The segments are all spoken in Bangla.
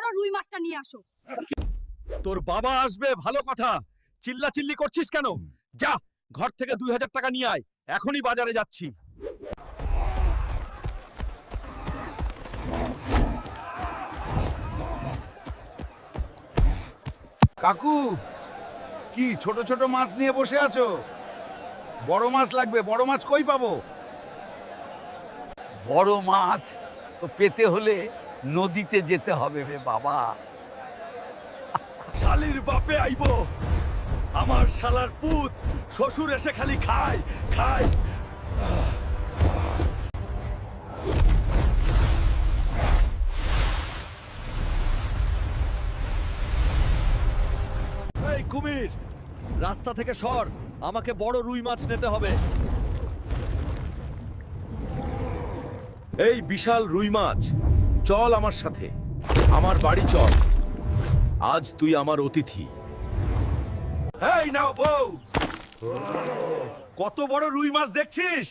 বড় রুই মাছটা নিয়ে আসো। তোর বাবা আসবে ভালো কথা, চিল্লাচিল্লি করছিস কেন? যা ঘর থেকে 2000 টাকা নিয়ে আয়, এখনই বাজারে যাচ্ছি। কাকু, কি ছোট ছোট মাছ নিয়ে বসে আছো? বড় মাছ লাগবে, বড় মাছ কই পাবো? বড় মাছ তো পেতে হলে নদীতে যেতে হবে রে বাবা। শালির বাপে আইবো, আমার শালার পুত শ্বশুর এসে খালি খায় খায়। এই কুমির, রাস্তা থেকে সর, আমাকে বড় রুই মাছ নিতে হবে। এই বিশাল রুই মাছ, চল আমার সাথে, আমার বাড়ি চল, আজ তুই আমার অতিথি। এই নাও বউ, কত বড় রুই মাছ দেখছিস?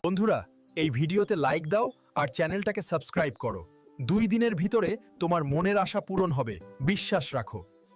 বন্ধুরা, এই ভিডিওতে লাইক দাও আর চ্যানেলটাকে সাবস্ক্রাইব করো। 2 দিনের ভিতরে তোমার মনের আশা পূরণ হবে, বিশ্বাস রাখো।